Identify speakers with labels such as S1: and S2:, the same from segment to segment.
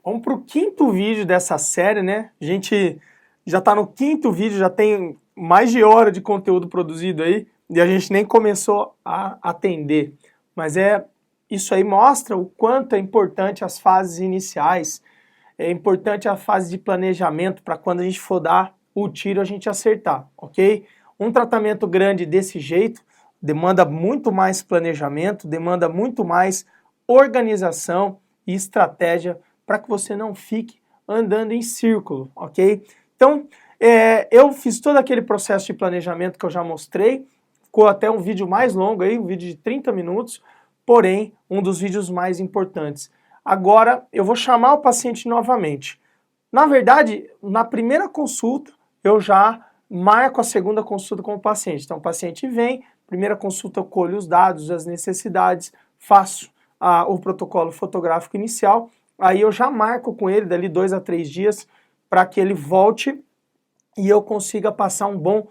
S1: Vamos para o quinto vídeo dessa série, né? A gente já está no quinto vídeo, já tem mais de hora de conteúdo produzido aí e a gente nem começou a atender. Mas isso aí mostra o quanto é importante as fases iniciais, é importante a fase de planejamento para quando a gente for dar o tiro a gente acertar, ok? Um tratamento grande desse jeito demanda muito mais planejamento, demanda muito mais organização e estratégia para que você não fique andando em círculo, ok? Então, eu fiz todo aquele processo de planejamento que eu já mostrei, ficou até um vídeo mais longo aí, um vídeo de 30 minutos, porém, um dos vídeos mais importantes. Agora, eu vou chamar o paciente novamente. Na verdade, na primeira consulta, eu já marco a segunda consulta com o paciente. Então, o paciente vem, primeira consulta eu colho os dados, as necessidades, faço o protocolo fotográfico inicial, aí eu já marco com ele dali 2 a 3 dias para que ele volte e eu consiga passar um bom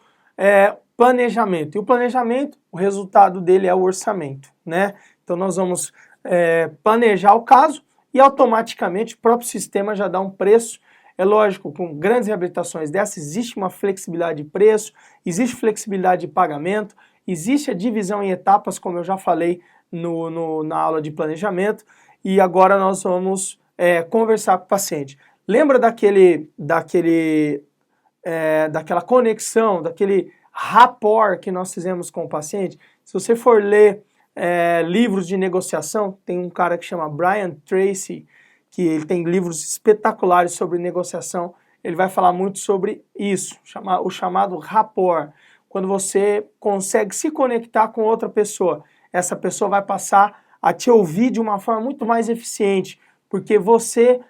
S1: planejamento. E o planejamento, o resultado dele é o orçamento, né? Então nós vamos planejar o caso e automaticamente o próprio sistema já dá um preço. É lógico, com grandes reabilitações dessas, existe uma flexibilidade de preço, existe flexibilidade de pagamento, existe a divisão em etapas, como eu já falei na aula de planejamento, e agora nós vamos conversar com o paciente. Lembra daquela conexão, daquele rapport que nós fizemos com o paciente? Se você for ler livros de negociação, tem um cara que chama Brian Tracy, que ele tem livros espetaculares sobre negociação, ele vai falar muito sobre isso, o chamado rapport. Quando você consegue se conectar com outra pessoa, essa pessoa vai passar a te ouvir de uma forma muito mais eficiente, porque você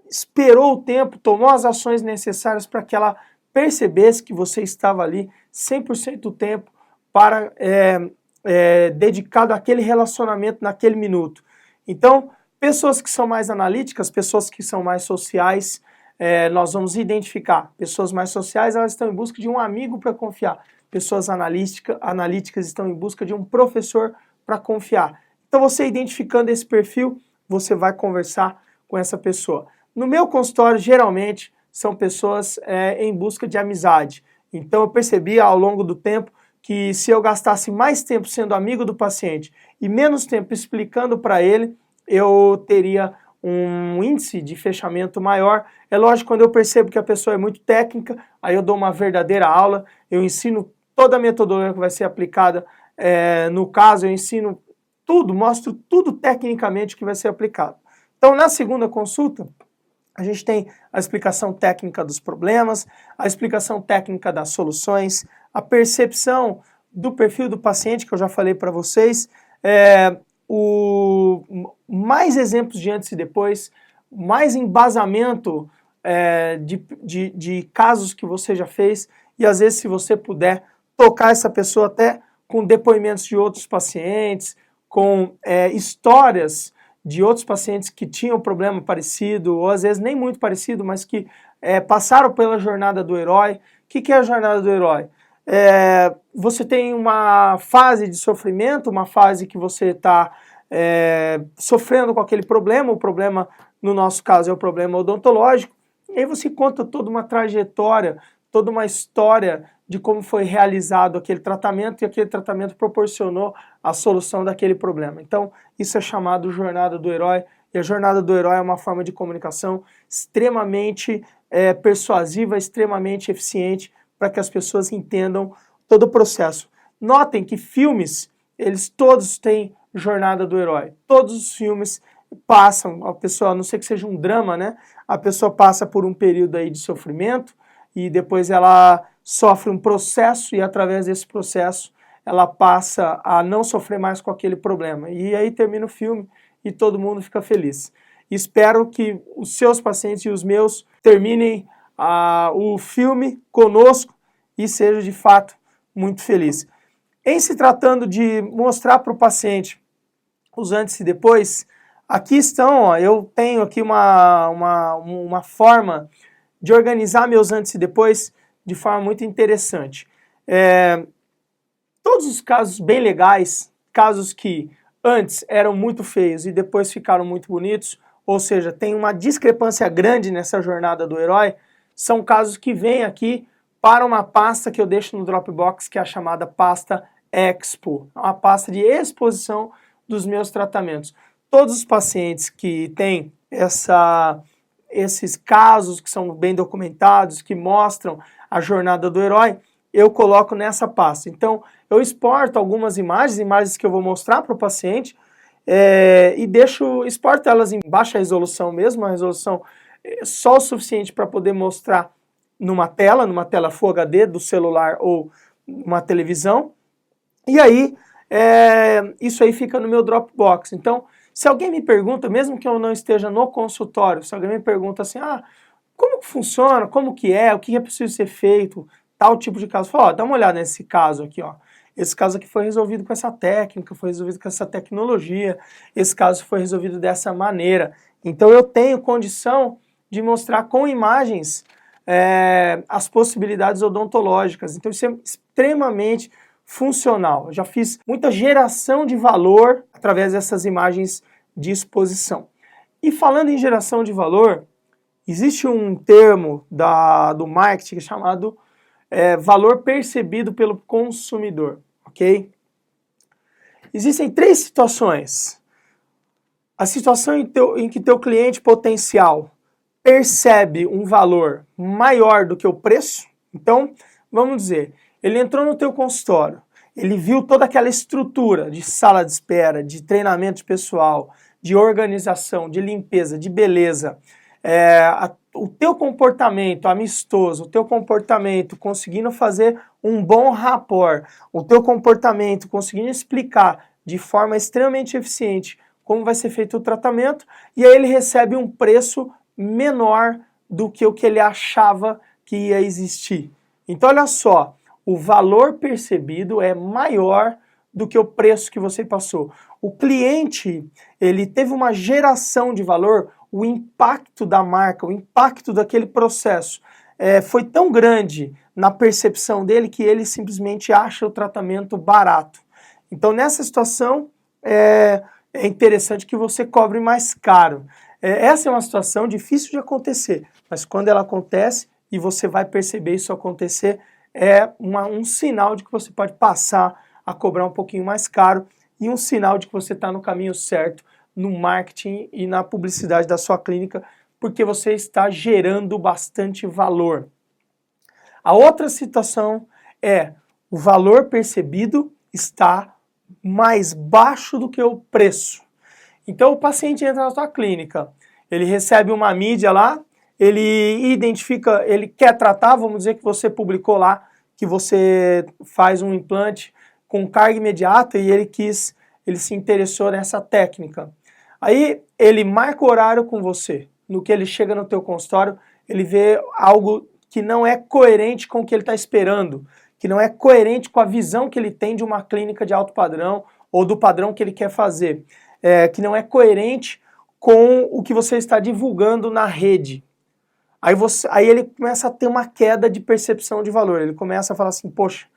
S1: esperou o tempo, tomou as ações necessárias para que ela percebesse que você estava ali 100% do tempo para dedicado àquele relacionamento naquele minuto. Então, pessoas que são mais analíticas, pessoas que são mais sociais, nós vamos identificar. Pessoas mais sociais, elas estão em busca de um amigo para confiar. Pessoas analíticas estão em busca de um professor para confiar. Então, você identificando esse perfil, você vai conversar com essa pessoa. No meu consultório, geralmente, são pessoas em busca de amizade. Então, eu percebi ao longo do tempo que se eu gastasse mais tempo sendo amigo do paciente e menos tempo explicando para ele, eu teria um índice de fechamento maior. É lógico, quando eu percebo que a pessoa é muito técnica, aí eu dou uma verdadeira aula, eu ensino toda a metodologia que vai ser aplicada no caso, eu ensino tudo, mostro tudo tecnicamente que vai ser aplicado. Então, na segunda consulta, a gente tem a explicação técnica dos problemas, a explicação técnica das soluções, a percepção do perfil do paciente, que eu já falei para vocês, mais exemplos de antes e depois, mais embasamento de casos que você já fez, e às vezes, se você puder, tocar essa pessoa até com depoimentos de outros pacientes, com histórias de outros pacientes que tinham problema parecido, ou às vezes nem muito parecido, mas que passaram pela jornada do herói. O que é a jornada do herói? Você tem uma fase de sofrimento, uma fase que você está sofrendo com aquele problema, o problema, no nosso caso, é o problema odontológico, e aí você conta toda uma trajetória, toda uma história de como foi realizado aquele tratamento e aquele tratamento proporcionou a solução daquele problema. Então, isso é chamado jornada do herói, e a jornada do herói é uma forma de comunicação extremamente persuasiva, extremamente eficiente para que as pessoas entendam todo o processo. Notem que filmes, eles todos têm jornada do herói. Todos os filmes passam, a pessoa, a não ser que seja um drama, né? A pessoa passa por um período aí de sofrimento e depois ela sofre um processo e através desse processo ela passa a não sofrer mais com aquele problema. E aí termina o filme e todo mundo fica feliz. Espero que os seus pacientes e os meus terminem o filme conosco e sejam de fato muito felizes. Em se tratando de mostrar para o paciente os antes e depois, aqui estão, ó, eu tenho aqui uma forma de organizar meus antes e depois de forma muito interessante. Todos os casos bem legais, casos que antes eram muito feios e depois ficaram muito bonitos, ou seja, tem uma discrepância grande nessa jornada do herói, são casos que vêm aqui para uma pasta que eu deixo no Dropbox, que é a chamada pasta Expo, uma pasta de exposição dos meus tratamentos. Todos os pacientes que têm esses casos que são bem documentados, que mostram a jornada do herói, eu coloco nessa pasta. Então, eu exporto algumas imagens que eu vou mostrar para o paciente, e exporto elas em baixa resolução mesmo, uma resolução só o suficiente para poder mostrar numa tela Full HD do celular ou uma televisão, e aí isso aí fica no meu Dropbox. Então, se alguém me pergunta, mesmo que eu não esteja no consultório, se alguém me pergunta assim, como que funciona, como que é, o que é preciso ser feito, tal tipo de caso, fala, dá uma olhada nesse caso aqui, ó. Esse caso aqui foi resolvido com essa técnica, foi resolvido com essa tecnologia, esse caso foi resolvido dessa maneira. Então eu tenho condição de mostrar com imagens as possibilidades odontológicas. Então isso é extremamente funcional. Eu já fiz muita geração de valor através dessas imagens de exposição. E falando em geração de valor, existe um termo do marketing chamado valor percebido pelo consumidor, ok? Existem 3 situações. A situação em que teu cliente potencial percebe um valor maior do que o preço. Então, vamos dizer, ele entrou no teu consultório, ele viu toda aquela estrutura de sala de espera, de treinamento pessoal, de organização, de limpeza, de beleza, o teu comportamento amistoso, o teu comportamento conseguindo fazer um bom rapport, o teu comportamento conseguindo explicar de forma extremamente eficiente como vai ser feito o tratamento, e aí ele recebe um preço menor do que o que ele achava que ia existir. Então olha só, o valor percebido é maior do que o preço que você passou. O cliente, ele teve uma geração de valor, o impacto da marca, o impacto daquele processo foi tão grande na percepção dele que ele simplesmente acha o tratamento barato. Então nessa situação é interessante que você cobre mais caro. Essa é uma situação difícil de acontecer, mas quando ela acontece e você vai perceber isso acontecer, um sinal de que você pode passar a cobrar um pouquinho mais caro e um sinal de que você está no caminho certo no marketing e na publicidade da sua clínica, porque você está gerando bastante valor. A outra situação é o valor percebido está mais baixo do que o preço. Então o paciente entra na sua clínica, ele recebe uma mídia lá, ele identifica, ele quer tratar, vamos dizer que você publicou lá que você faz um implante com carga imediata e ele se interessou nessa técnica. Aí ele marca o horário com você, no que ele chega no teu consultório, ele vê algo que não é coerente com o que ele está esperando, que não é coerente com a visão que ele tem de uma clínica de alto padrão ou do padrão que ele quer fazer, que não é coerente com o que você está divulgando na rede. Aí ele começa a ter uma queda de percepção de valor, ele começa a falar assim, poxa,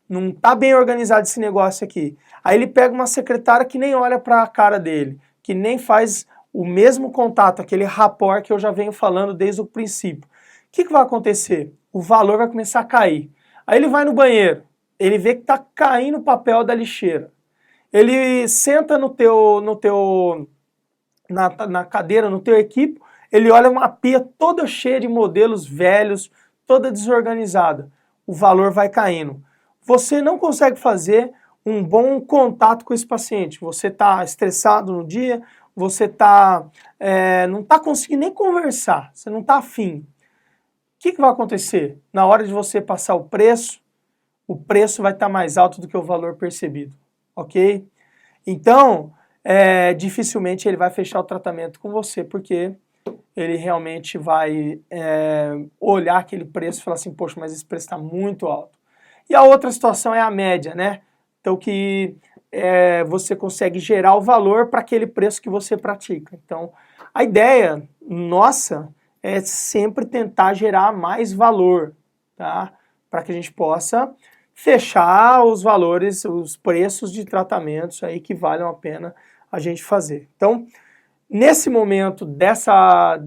S1: não está bem organizado esse negócio aqui. Aí ele pega uma secretária que nem olha para a cara dele, que nem faz o mesmo contato, aquele rapport que eu já venho falando desde o princípio. O que vai acontecer? O valor vai começar a cair. Aí ele vai no banheiro, ele vê que está caindo o papel da lixeira. Ele senta na cadeira, no teu equipo, ele olha uma pia toda cheia de modelos velhos, toda desorganizada. O valor vai caindo. Você não consegue fazer um bom contato com esse paciente. Você está estressado no dia, você não está conseguindo nem conversar, você não está afim. O que vai acontecer? Na hora de você passar o preço vai estar mais alto do que o valor percebido, ok? Então, dificilmente ele vai fechar o tratamento com você, porque ele realmente vai olhar aquele preço e falar assim, poxa, mas esse preço está muito alto. E a outra situação é a média, né? Então que você consegue gerar o valor para aquele preço que você pratica. Então a ideia nossa é sempre tentar gerar mais valor, tá? Para que a gente possa fechar os valores, os preços de tratamentos aí que valham a pena a gente fazer. Então, Nesse momento dessa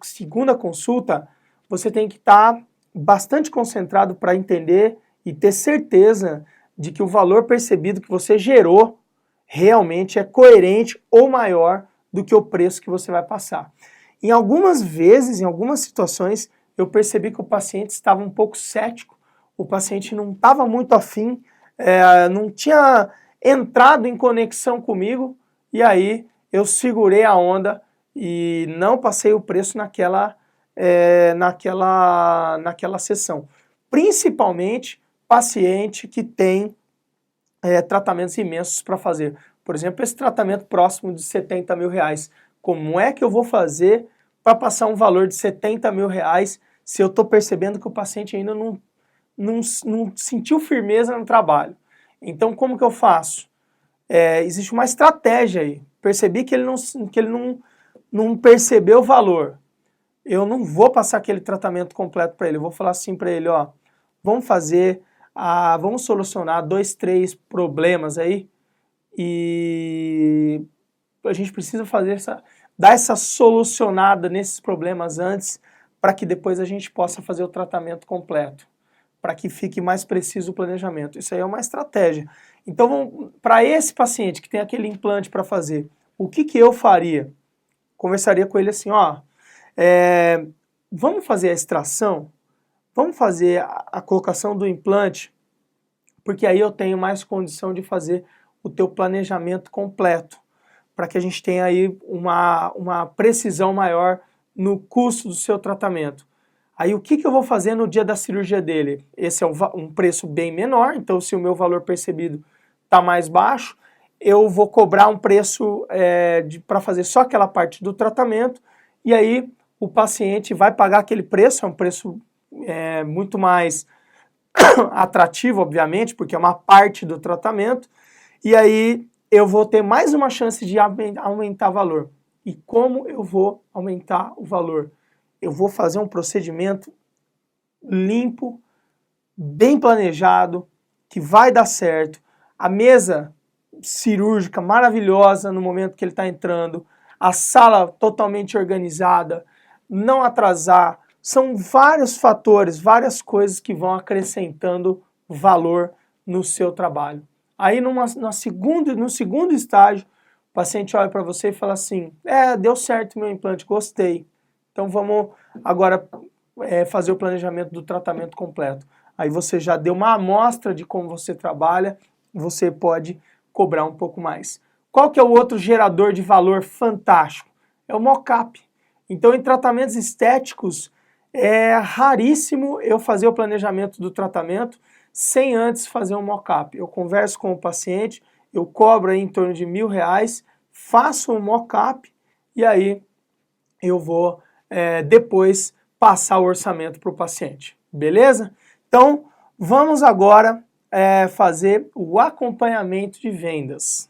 S1: segunda consulta, você tem que estar bastante concentrado para entender e ter certeza de que o valor percebido que você gerou realmente é coerente ou maior do que o preço que você vai passar. Em algumas vezes, em algumas situações, eu percebi que o paciente estava um pouco cético, o paciente não estava muito afim, não tinha entrado em conexão comigo, e aí eu segurei a onda e não passei o preço naquela sessão. Principalmente paciente que tem tratamentos imensos para fazer. Por exemplo, esse tratamento próximo de 70 mil reais. Como é que eu vou fazer para passar um valor de 70 mil reais se eu estou percebendo que o paciente ainda não sentiu firmeza no trabalho? Então, como que eu faço? Existe uma estratégia aí. Percebi que ele não percebeu o valor. Eu não vou passar aquele tratamento completo para ele. Eu vou falar assim para ele, ó, vamos solucionar 2, 3 problemas aí e a gente precisa dar essa solucionada nesses problemas antes para que depois a gente possa fazer o tratamento completo, para que fique mais preciso o planejamento. Isso aí é uma estratégia. Então, para esse paciente que tem aquele implante para fazer, o que eu faria? Conversaria com ele assim, ó, vamos fazer a extração? Vamos fazer a colocação do implante, porque aí eu tenho mais condição de fazer o teu planejamento completo, para que a gente tenha aí uma precisão maior no custo do seu tratamento. Aí o que eu vou fazer no dia da cirurgia dele? Esse é um preço bem menor, então se o meu valor percebido está mais baixo, eu vou cobrar um preço para fazer só aquela parte do tratamento, e aí o paciente vai pagar aquele preço, é um preço muito mais atrativo, obviamente, porque é uma parte do tratamento, e aí eu vou ter mais uma chance de aumentar o valor. E como eu vou aumentar o valor? Eu vou fazer um procedimento limpo, bem planejado, que vai dar certo. A mesa cirúrgica maravilhosa no momento que ele está entrando, a sala totalmente organizada, não atrasar. São vários fatores, várias coisas que vão acrescentando valor no seu trabalho. Aí no segundo estágio, o paciente olha para você e fala assim, deu certo meu implante, gostei. Então vamos agora fazer o planejamento do tratamento completo. Aí você já deu uma amostra de como você trabalha, você pode cobrar um pouco mais. Qual que é o outro gerador de valor fantástico? É o mock-up. Então em tratamentos estéticos, é raríssimo eu fazer o planejamento do tratamento sem antes fazer um mock-up. Eu converso com o paciente, eu cobro aí em torno de R$1.000, faço um mock-up e aí eu vou depois passar o orçamento para o paciente. Beleza? Então, vamos agora fazer o acompanhamento de vendas.